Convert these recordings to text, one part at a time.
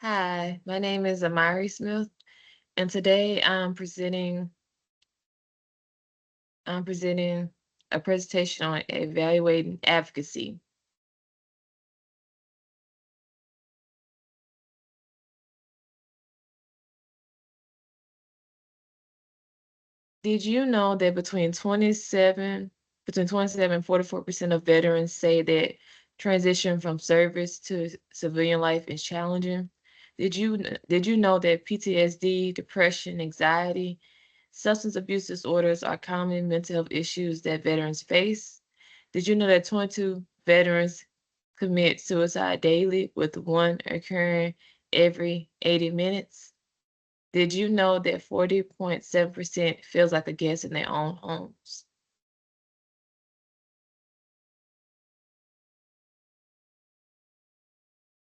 Hi, my name is Amyri Smith, and today I'm presenting a presentation on evaluating advocacy. Did you know that between 27 and 44% of veterans say that transition from service to civilian life is challenging? Did you know that PTSD, depression, anxiety, substance abuse disorders are common mental health issues that veterans face? Did you know that 22 veterans commit suicide daily, with one occurring every 80 minutes? Did you know that 40.7% feels like a guest in their own homes?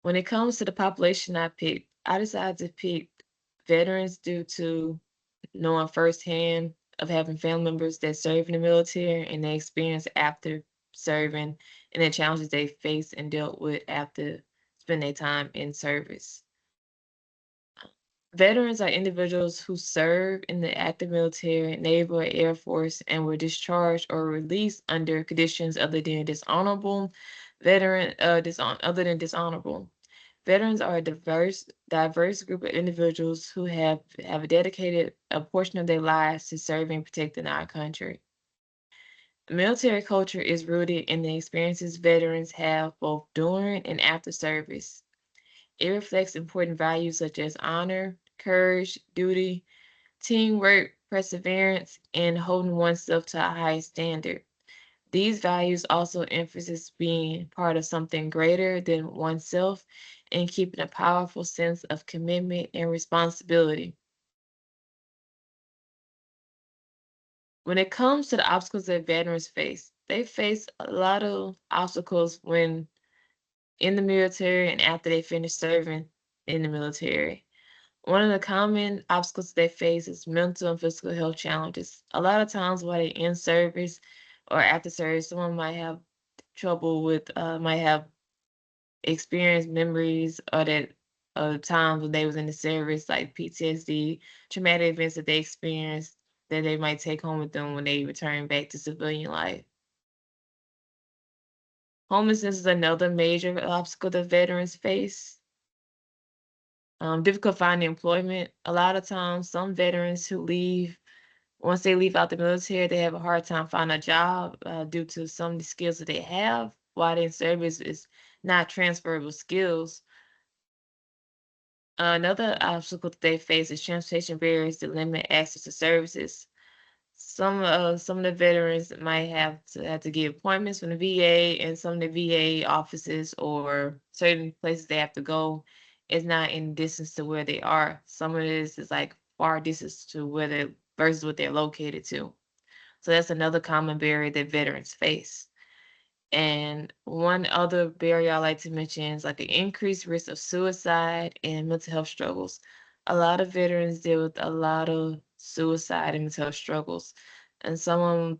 When it comes to the population I picked, I decided to pick veterans due to knowing firsthand of having family members that serve in the military and their experience after serving and the challenges they faced and dealt with after spending their time in service. Veterans are individuals who serve in the active military, naval, or air force and were discharged or released under conditions other than dishonorable. Veterans are a diverse group of individuals who have dedicated a portion of their lives to serving and protecting our country. Military culture is rooted in the experiences veterans have both during and after service. It reflects important values such as honor, courage, duty, teamwork, perseverance, and holding oneself to a high standard. These values also emphasize being part of something greater than oneself and keeping a powerful sense of commitment and responsibility. When it comes to the obstacles that veterans face, they face a lot of obstacles when in the military and after they finish serving in the military. One of the common obstacles they face is mental and physical health challenges. A lot of times while they're in service or after service, someone might have experienced memories or that of times when they was in the service, like PTSD, traumatic events that they experienced that they might take home with them when they return back to civilian life. Homelessness is another major obstacle that veterans face. Difficult finding employment. A lot of times, some veterans who leave, once they leave out the military, they have a hard time finding a job due to some of the skills that they have while they're in service is not transferable skills. Another obstacle that they face is transportation barriers that limit access to services. Some of the veterans might have to get appointments from the VA, and some of the VA offices or certain places they have to go is not in distance to where they are. Some of this is like far distance to where they versus what they're located to. So that's another common barrier that veterans face. And one other barrier I like to mention is like the increased risk of suicide and mental health struggles. A lot of veterans deal with a lot of suicide and mental health struggles. And some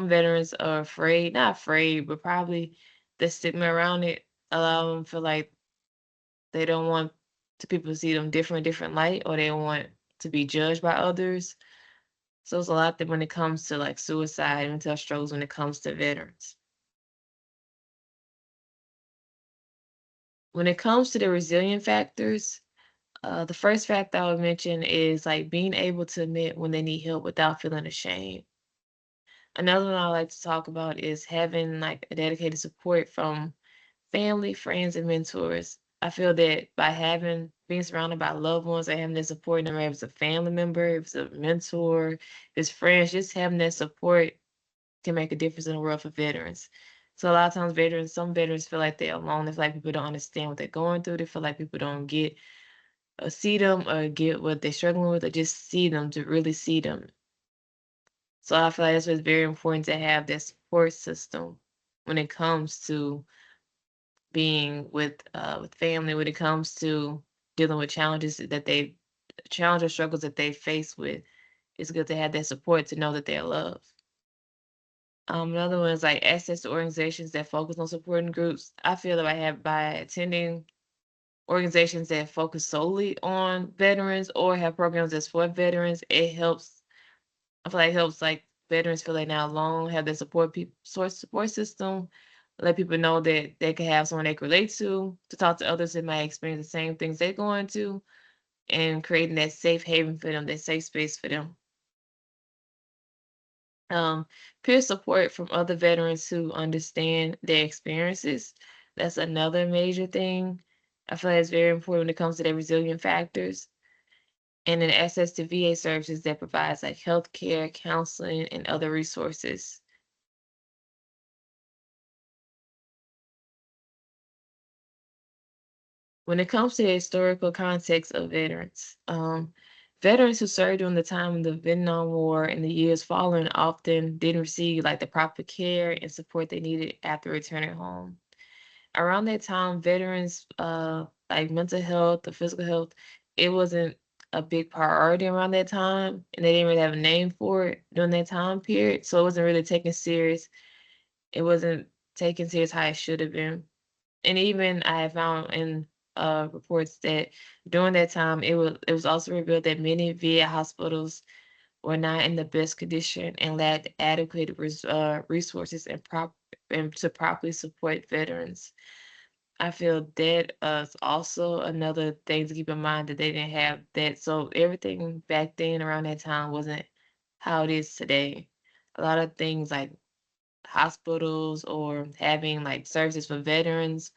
veterans are afraid, not afraid, but probably the stigma around it allow them to feel like they don't want to people to see them different light, or they don't want to be judged by others. So it's a lot that when it comes to like suicide and mental health struggles when it comes to veterans. When it comes to the resilient factors, the first factor I would mention is like being able to admit when they need help without feeling ashamed. Another one I like to talk about is having like a dedicated support from family, friends, and mentors. I feel that by having being surrounded by loved ones and having that support, no matter if it's a family member, if it's a mentor, if it's friends, just having that support can make a difference in the world for veterans. So a lot of times some veterans feel like they're alone. They feel like people don't understand what they're going through. They feel like people don't get or see them or get what they're struggling with or just see them to really see them. So I feel like that's why it's very important to have that support system when it comes to being with family, when it comes to dealing with challenges or struggles that they face with. It's good to have that support to know that they're loved. Another one is like access to organizations that focus on supporting groups. I feel that by attending organizations that focus solely on veterans or have programs that's for veterans, it helps. I feel like it helps like veterans feel like not alone, have that support system, let people know that they can have someone they can relate to talk to others that might experience the same things they're going to, and creating that safe haven for them, that safe space for them. Um, Peer support from other veterans who understand their experiences. That's another major thing. I feel like it's very important when it comes to their resilient factors. And then access to VA services that provides like healthcare, counseling, and other resources. When it comes to the historical context of veterans, veterans who served during the time of the Vietnam War and the years following often didn't receive like the proper care and support they needed after returning home. Around that time, veterans, like mental health, the physical health, it wasn't a big priority around that time, and they didn't really have a name for it during that time period. So it wasn't really taken serious. It wasn't taken serious how it should have been. And even I have found in reports that during that time, it was also revealed that many VA hospitals were not in the best condition and lacked adequate resources and to properly support veterans. I feel that is also another thing to keep in mind that they didn't have that. So everything back then around that time wasn't how it is today. A lot of things like hospitals or having like services for veterans,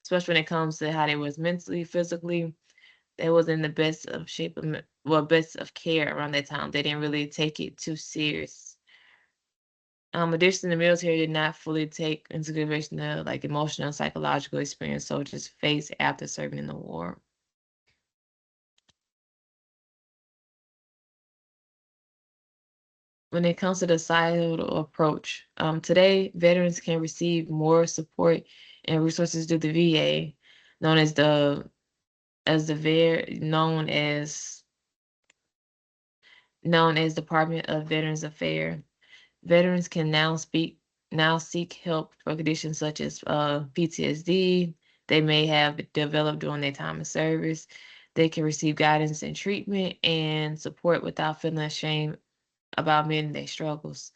especially when it comes to how they was mentally, physically, they was in the best of shape of well, best of care around that time. They didn't really take it too serious. Additionally, the military did not fully take into consideration the like emotional and psychological experience soldiers face after serving in the war. When it comes to the societal approach, today veterans can receive more support and resources through the VA, known as the very known as Department of Veterans Affairs. Veterans can now seek help for conditions such as PTSD they may have developed during their time of service. They can receive guidance and treatment and support without feeling ashamed about admitting their struggles.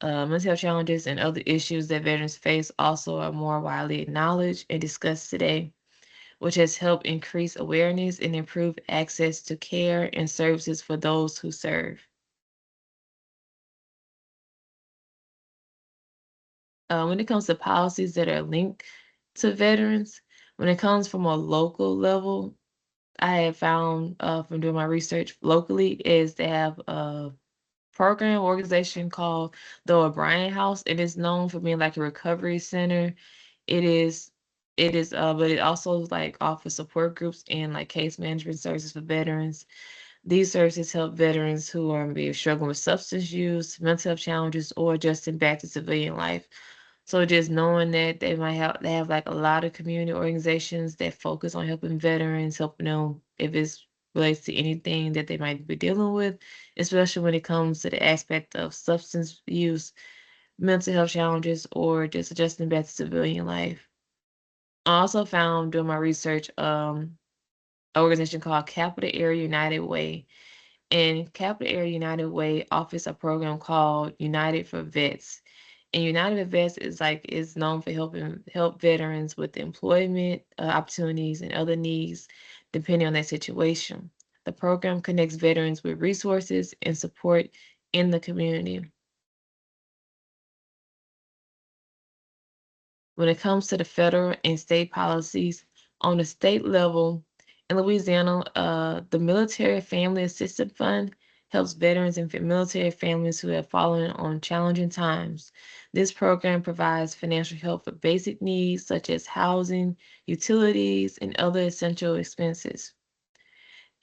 Mental health challenges and other issues that veterans face also are more widely acknowledged and discussed today, which has helped increase awareness and improve access to care and services for those who serve. When it comes to policies that are linked to veterans, when it comes from a local level, I have found from doing my research locally is they have a program organization called the O'Brien House. It is known for being like a recovery center. It is but it also like offers support groups and like case management services for veterans. These services help veterans who are maybe struggling with substance use, mental health challenges, or adjusting back to civilian life. So just knowing that they have like a lot of community organizations that focus on helping veterans, helping them if it's relates to anything that they might be dealing with, especially when it comes to the aspect of substance use, mental health challenges, or just adjusting back to civilian life. I also found during my research, an organization called Capital Area United Way. And Capital Area United Way offers a program called United for Vets. And United for Vets is known for help veterans with employment opportunities and other needs depending on their situation. The program connects veterans with resources and support in the community. When it comes to the federal and state policies, on the state level, in Louisiana, the Military Family Assistance Fund helps veterans and military families who have fallen on challenging times. This program provides financial help for basic needs such as housing, utilities, and other essential expenses.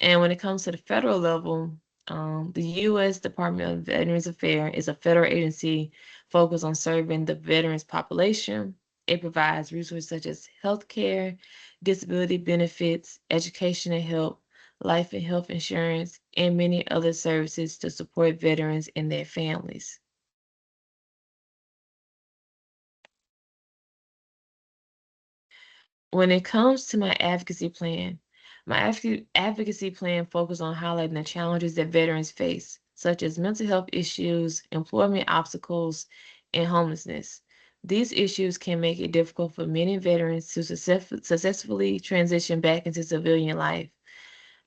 And when it comes to the federal level, the U.S. Department of Veterans Affairs is a federal agency focused on serving the veterans population. It provides resources such as health care, disability benefits, education and help, life and health insurance, and many other services to support veterans and their families. When it comes to my advocacy plan, my advocacy plan focuses on highlighting the challenges that veterans face, such as mental health issues, employment obstacles, and homelessness. These issues can make it difficult for many veterans to successfully transition back into civilian life.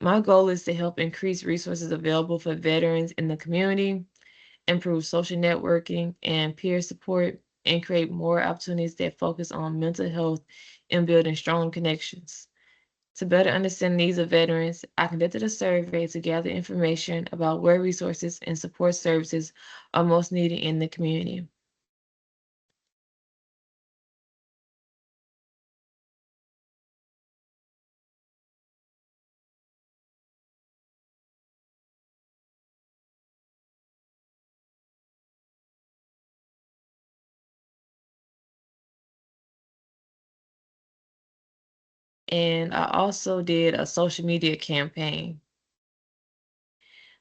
My goal is to help increase resources available for veterans in the community, improve social networking and peer support, and create more opportunities that focus on mental health and building strong connections. To better understand the needs of veterans, I conducted a survey to gather information about where resources and support services are most needed in the community. And I also did a social media campaign.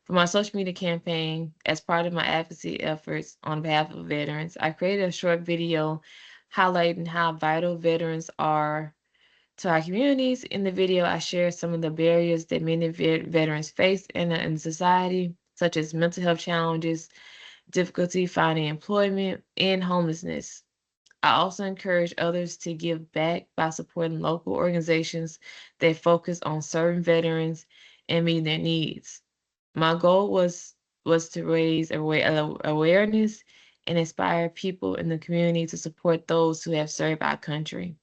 For my social media campaign, as part of my advocacy efforts on behalf of veterans, I created a short video highlighting how vital veterans are to our communities. In the video, I share some of the barriers that many veterans face in society, such as mental health challenges, difficulty finding employment, and homelessness. I also encourage others to give back by supporting local organizations that focus on serving veterans and meeting their needs. My goal was to raise awareness and inspire people in the community to support those who have served our country.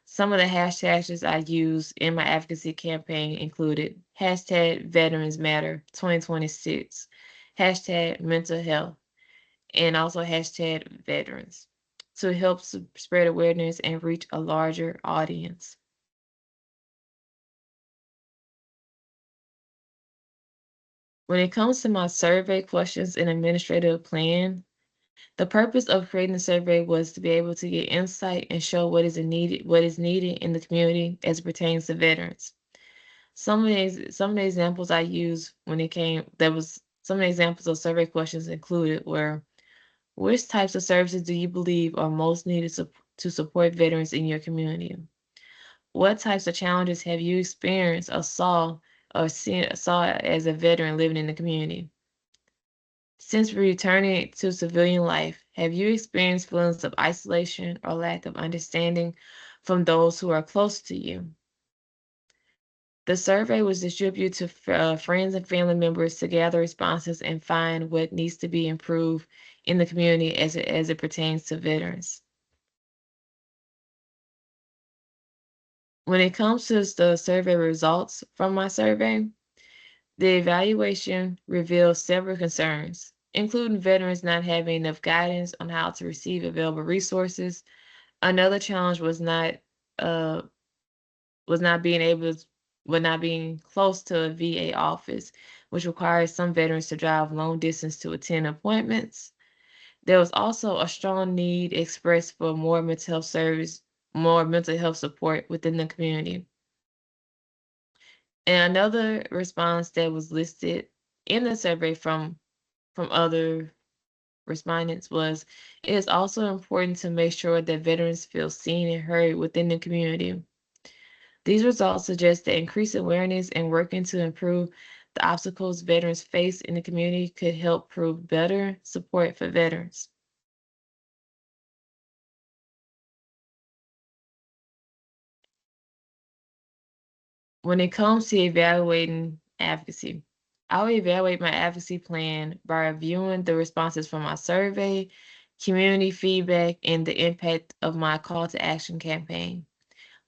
Some of the hashtags I used in my advocacy campaign included hashtag Veterans Matter 2026, hashtag mental health, and also hashtag veterans to help spread awareness and reach a larger audience. When it comes to my survey questions and administrative plan, the purpose of creating the survey was to be able to get insight and show what is needed in the community as it pertains to veterans. Some of the examples I used when it came there was some of the examples of survey questions included were which types of services do you believe are most needed to support veterans in your community? What types of challenges have you experienced or saw as a veteran living in the community? Since returning to civilian life, have you experienced feelings of isolation or lack of understanding from those who are close to you? The survey was distributed to friends and family members to gather responses and find what needs to be improved in the community as it pertains to veterans. When it comes to the survey results from my survey, the evaluation revealed several concerns, including veterans not having enough guidance on how to receive available resources. Another challenge uh, was not being able to, was not being close to a VA office, which requires some veterans to drive long distance to attend appointments. There was also a strong need expressed for more mental health support within the community. And another response that was listed in the survey from other respondents was it is also important to make sure that veterans feel seen and heard within the community. These results suggest that increased awareness and working to improve the obstacles veterans face in the community could help prove better support for veterans. When it comes to evaluating advocacy, I'll evaluate my advocacy plan by reviewing the responses from my survey, community feedback, and the impact of my call to action campaign.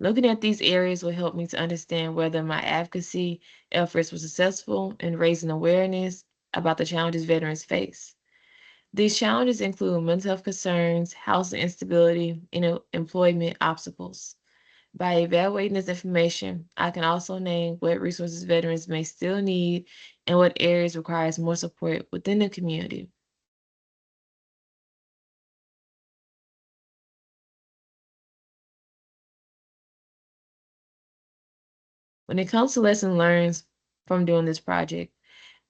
Looking at these areas will help me to understand whether my advocacy efforts were successful in raising awareness about the challenges veterans face. These challenges include mental health concerns, housing instability, and employment obstacles. By evaluating this information, I can also name what resources veterans may still need and what areas requires more support within the community. When it comes to lesson learned from doing this project,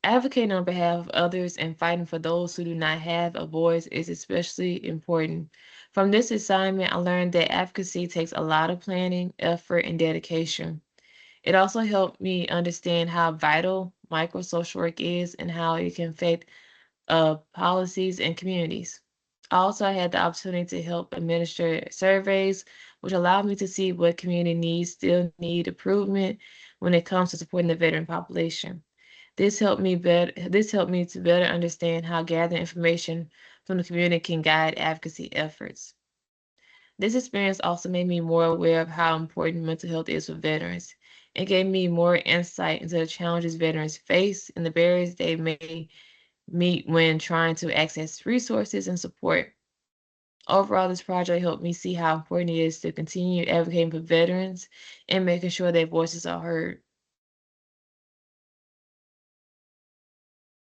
Advocating on behalf of others and fighting for those who do not have a voice is especially important. From this assignment, I learned that advocacy takes a lot of planning, effort, and dedication. It also helped me understand how vital micro social work is and how it can affect policies and communities. I also had the opportunity to help administer surveys, which allowed me to see what community needs still need improvement when it comes to supporting the veteran population. This helped me to better understand how gathering information from the community can guide advocacy efforts. This experience also made me more aware of how important mental health is for veterans. It gave me more insight into the challenges veterans face and the barriers they may meet when trying to access resources and support. Overall, this project helped me see how important it is to continue advocating for veterans and making sure their voices are heard.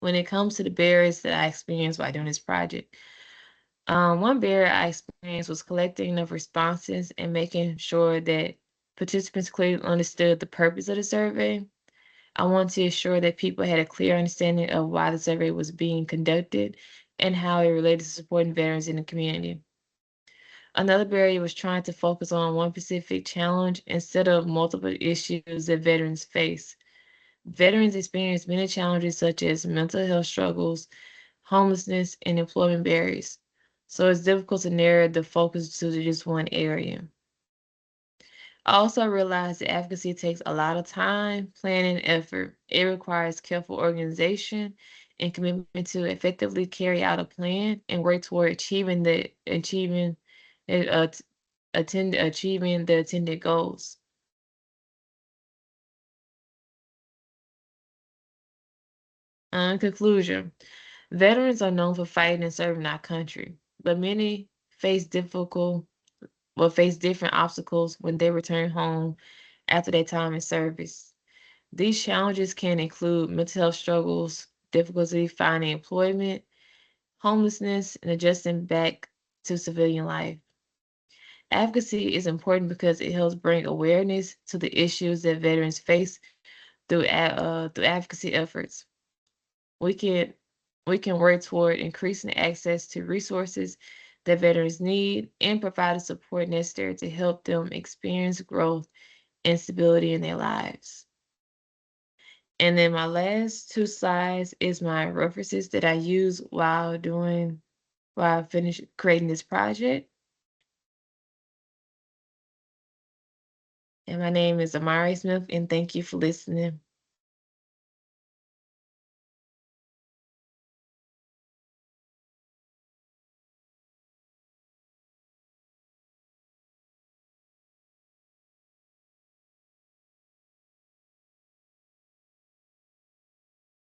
When it comes to the barriers that I experienced while doing this project, one barrier I experienced was collecting enough responses and making sure that participants clearly understood the purpose of the survey. I wanted to ensure that people had a clear understanding of why the survey was being conducted and how it related to supporting veterans in the community. Another barrier was trying to focus on one specific challenge instead of multiple issues that veterans face. Veterans experience many challenges such as mental health struggles, homelessness, and employment barriers. So it's difficult to narrow the focus to just one area. I also realized that advocacy takes a lot of time, planning, and effort. It requires careful organization and commitment to effectively carry out a plan and work toward it, achieving the intended goals. In conclusion, veterans are known for fighting and serving our country, but many face difficult face different obstacles when they return home after their time in service. These challenges can include mental health struggles, difficulty finding employment, homelessness, and adjusting back to civilian life. Advocacy is important because it helps bring awareness to the issues that veterans face through advocacy efforts. We can we can work toward increasing access to resources that veterans need and provide the support necessary to help them experience growth and stability in their lives. And then my last two slides is my references that I use while I finish creating this project. And my name is Amyri Smith, and thank you for listening.